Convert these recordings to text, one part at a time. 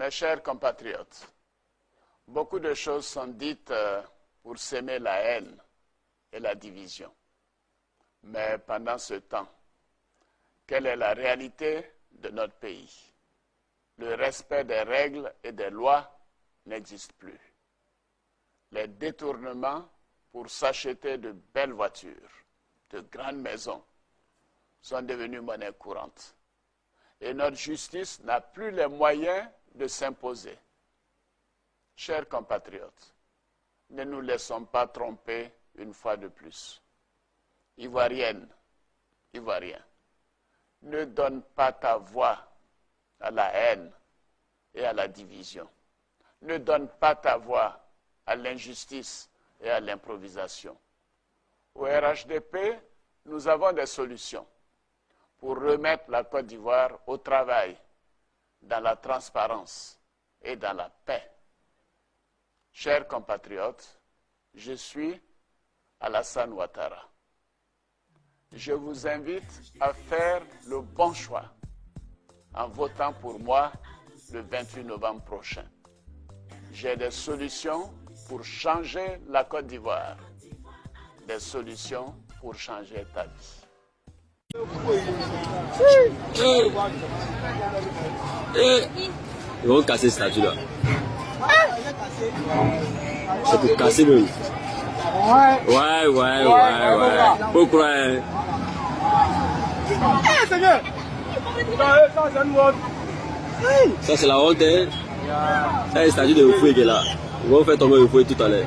Mes chers compatriotes, beaucoup de choses sont dites pour s'aimer la haine et la division. Mais pendant ce temps, quelle est la réalité de notre pays? Le respect des règles et des lois n'existe plus. Les détournements pour s'acheter de belles voitures, de grandes maisons, sont devenus monnaie courante. Et notre justice n'a plus les moyens de s'imposer. Chers compatriotes, ne nous laissons pas tromper une fois de plus. Ivoirienne, Ivoirien, ne donne pas ta voix à la haine et à la division. Ne donne pas ta voix à l'injustice et à l'improvisation. Au RHDP, nous avons des solutions pour remettre la Côte d'Ivoire au travail, dans la transparence et dans la paix. Chers compatriotes, je suis Alassane Ouattara. Je vous invite à faire le bon choix en votant pour moi le 28 novembre prochain. J'ai des solutions pour changer la Côte d'Ivoire, des solutions pour changer ta vie. Ils vont casser cette statue là. C'est pour casser le. Ouais. Pourquoi? Ça c'est la honte, hein? Ça c'est la statue de Oufoué qui est là. Ils vont faire tomber Oufoué tout à l'heure.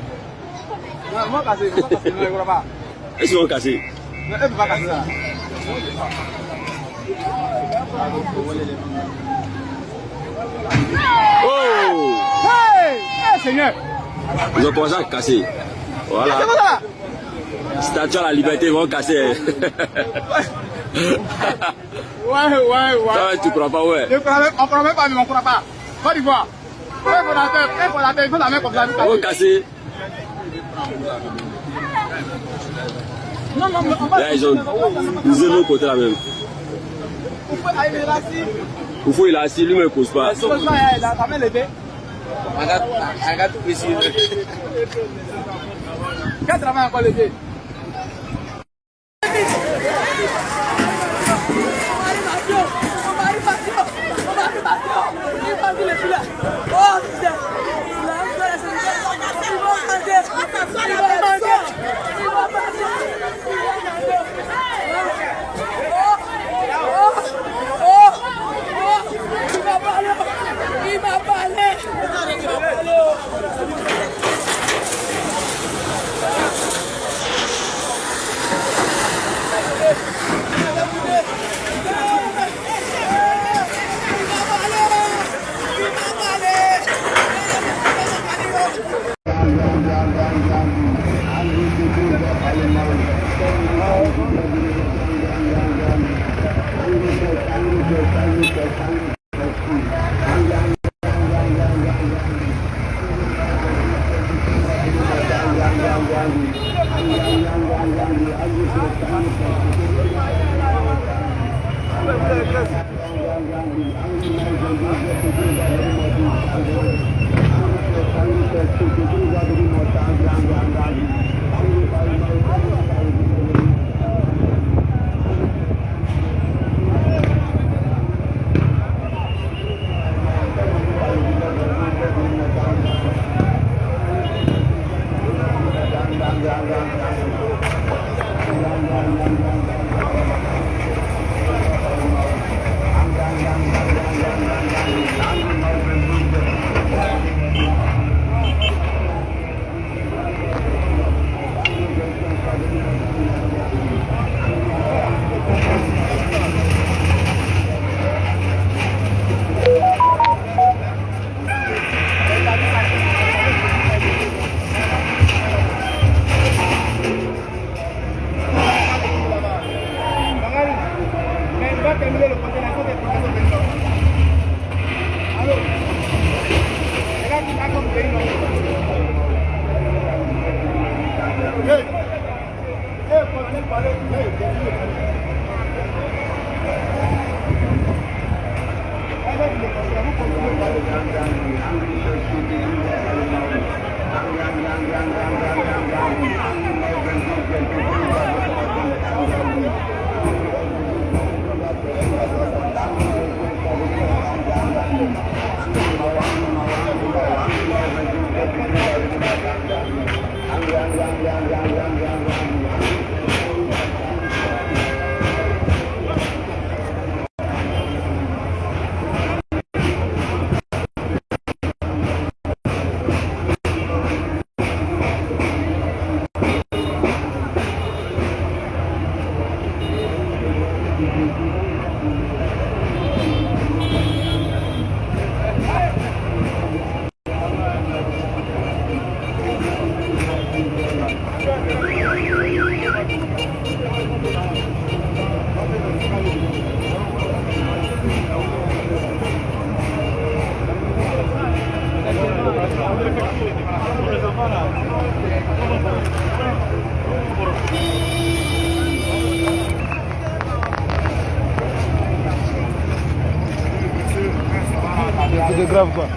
Est-ce qu'ils vont casser? Oh! Hey, Seigneur! Ils ont commencé à casser. Voilà. Statue à la liberté, ils vont casser. Ouais. Ça, tu crois pas, ouais. On croit même pas, mais on croit pas. Côte d'Ivoire. Il faut la main comme ça. Ils vont casser. Non, là, ils ont l'autre côté là même. Oufou il est assis, lui ne me pose pas. Il a la main levée. Regarde tout ici. Quel travail encore levé? C'est grave quoi.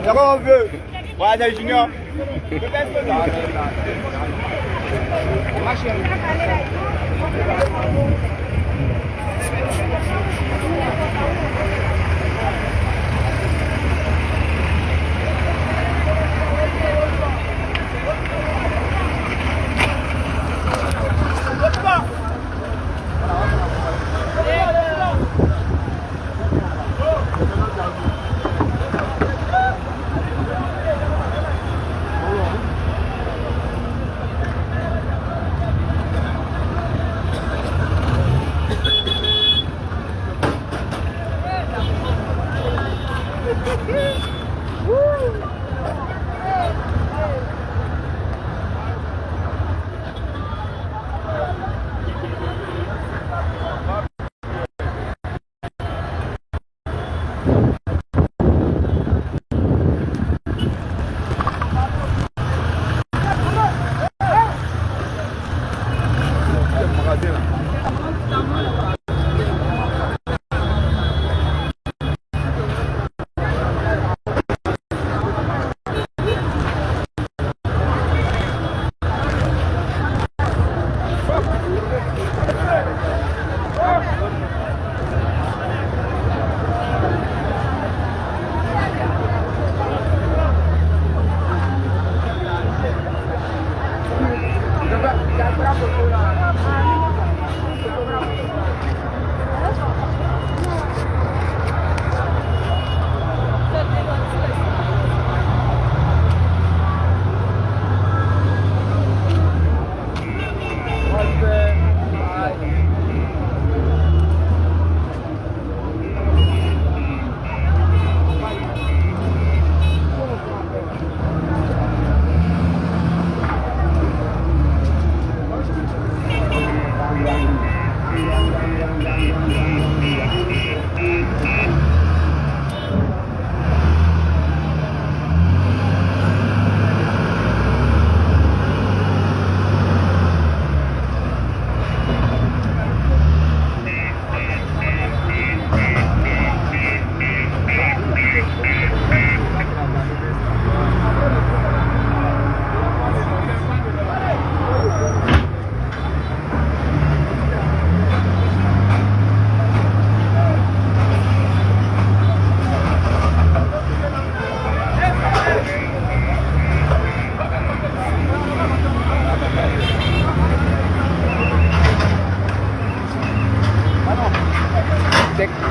D'abord on veut. Voilà, Junior.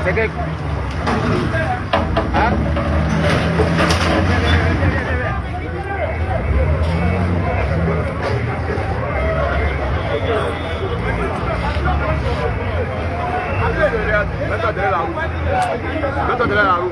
C'est que... Hein? Mets-toi derrière la roue. Mets-toi derrière la roue.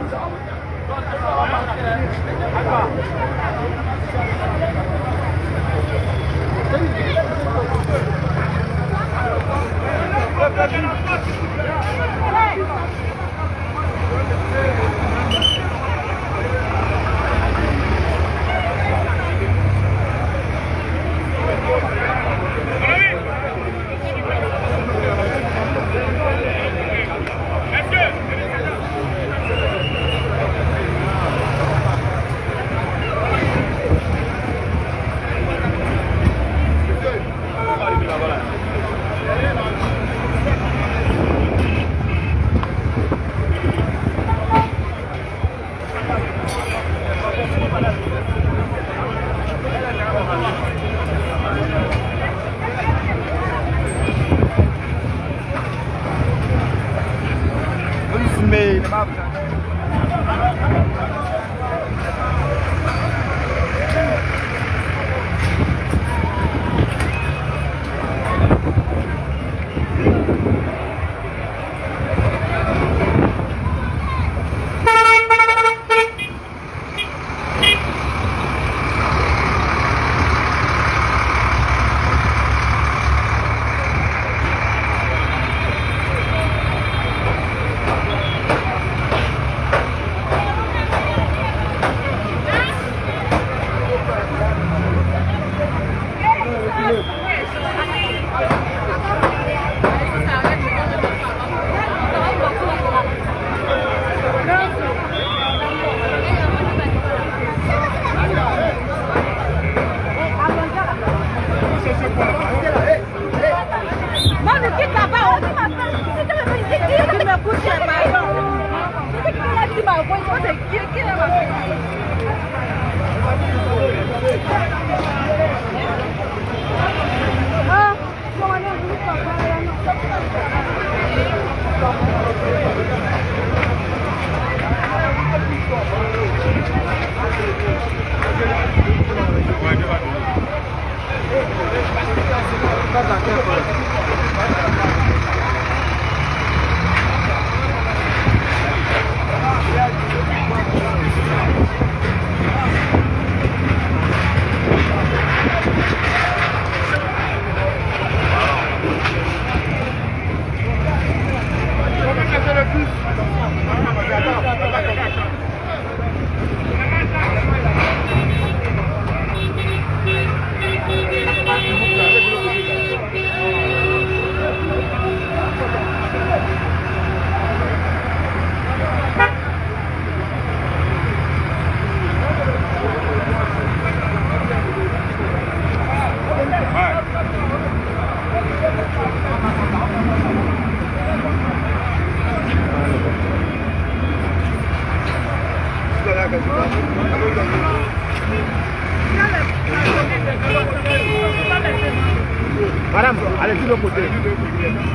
Madame, allez de l'autre côté.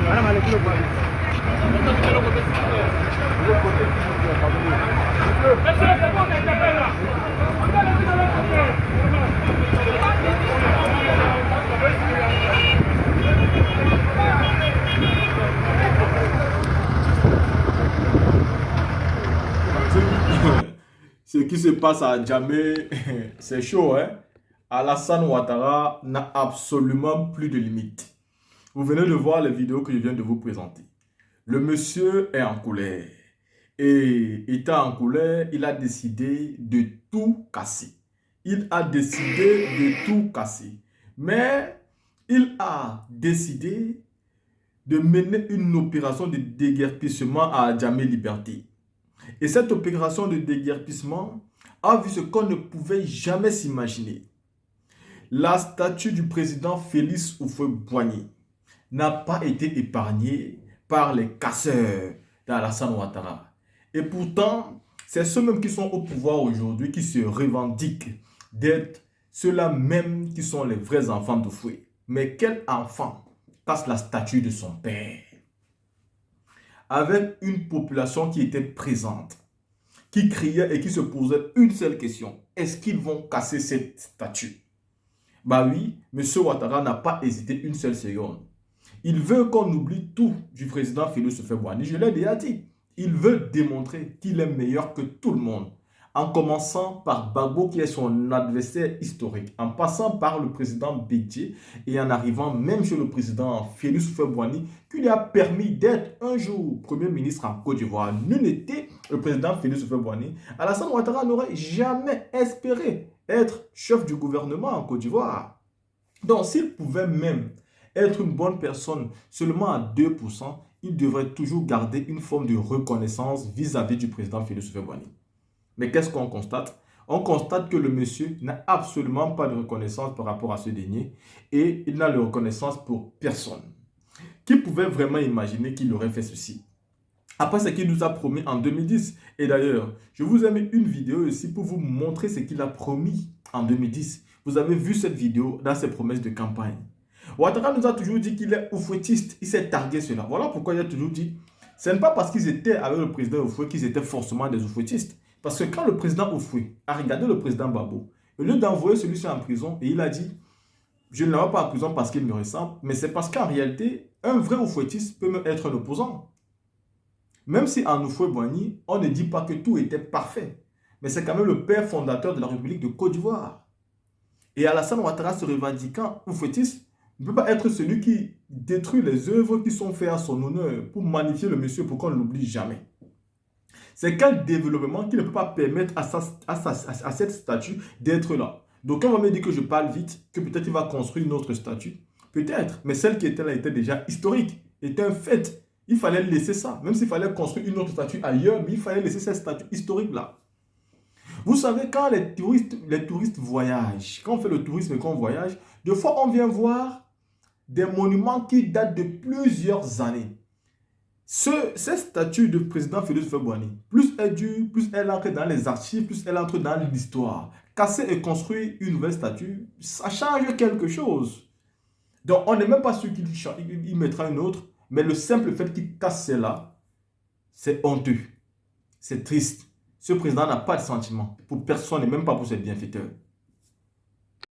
Madame, allez de l'autre côté. Ce qui se passe à Djamé, c'est chaud, hein? Alassane Ouattara n'a absolument plus de limite. Vous venez de voir les vidéos que je viens de vous présenter. Le monsieur est en colère. Et étant en colère, il a décidé de tout casser. Il a décidé de tout casser. Mais il a décidé de mener une opération de déguerpissement à Djamé Liberté. Et cette opération de déguerpissement a vu ce qu'on ne pouvait jamais s'imaginer. La statue du président Félix Houphouët-Boigny n'a pas été épargnée par les casseurs d'Alassane Ouattara. Et pourtant, c'est ceux-mêmes qui sont au pouvoir aujourd'hui qui se revendiquent d'être ceux-là même qui sont les vrais enfants de Fouet. Mais quel enfant casse la statue de son père? Avec une population qui était présente, qui criait et qui se posait une seule question. Est-ce qu'ils vont casser cette statue? Bah oui, M. Ouattara n'a pas hésité une seule seconde. Il veut qu'on oublie tout du président Félix Houphouët-Boigny. Je l'ai déjà dit. Il veut démontrer qu'il est meilleur que tout le monde. En commençant par Gbagbo qui est son adversaire historique, en passant par le président Bédié et en arrivant même chez le président Félix Houphouët-Boigny qui lui a permis d'être un jour Premier ministre en Côte d'Ivoire. Nul n'était le président Félix Houphouët-Boigny. Alassane Ouattara n'aurait jamais espéré être chef du gouvernement en Côte d'Ivoire. Donc s'il pouvait même être une bonne personne seulement à 2%, il devrait toujours garder une forme de reconnaissance vis-à-vis du président Félix Houphouët-Boigny. Mais qu'est-ce qu'on constate? On constate que le monsieur n'a absolument pas de reconnaissance par rapport à ce dernier et il n'a de reconnaissance pour personne. Qui pouvait vraiment imaginer qu'il aurait fait ceci? Après ce qu'il nous a promis en 2010. Et d'ailleurs, je vous ai mis une vidéo ici pour vous montrer ce qu'il a promis en 2010. Vous avez vu cette vidéo dans ses promesses de campagne. Ouattara nous a toujours dit qu'il est oufouettiste. Il s'est targué cela. Voilà pourquoi il a toujours dit, ce n'est pas parce qu'ils étaient avec le président Oufouet qu'ils étaient forcément des oufouettistes. Parce que quand le président Oufouet a regardé le président Gbagbo, au lieu d'envoyer celui-ci en prison, et il a dit, je ne l'envoie pas en prison parce qu'il me ressemble, mais c'est parce qu'en réalité, un vrai oufouettiste peut même être un opposant. Même si en Houphouët-Boigny, on ne dit pas que tout était parfait, mais c'est quand même le père fondateur de la République de Côte d'Ivoire. Et Alassane Ouattara se revendiquant oufouettiste ne peut pas être celui qui détruit les œuvres qui sont faites à son honneur pour magnifier le monsieur pour qu'on ne l'oublie jamais. C'est quel développement qui ne peut pas permettre à cette statue d'être là. Donc on va me dire que je parle vite, que peut-être il va construire une autre statue. Peut-être, mais celle qui était là était déjà historique, était un fait. Il fallait laisser ça, même s'il fallait construire une autre statue ailleurs, mais il fallait laisser cette statue historique là. Vous savez, quand les touristes voyagent, quand on fait le tourisme et qu'on voyage, des fois on vient voir des monuments qui datent de plusieurs années. Cette statue de président Félix Houphouët-Boigny, plus elle dure, plus elle entre dans les archives, plus elle entre dans l'histoire. Casser et construire une nouvelle statue, ça change quelque chose. Donc on n'est même pas sûr qu'il mettra une autre, mais le simple fait qu'il casse celle-là, c'est honteux, c'est triste. Ce président n'a pas de sentiment pour personne et même pas pour ses bienfaiteurs.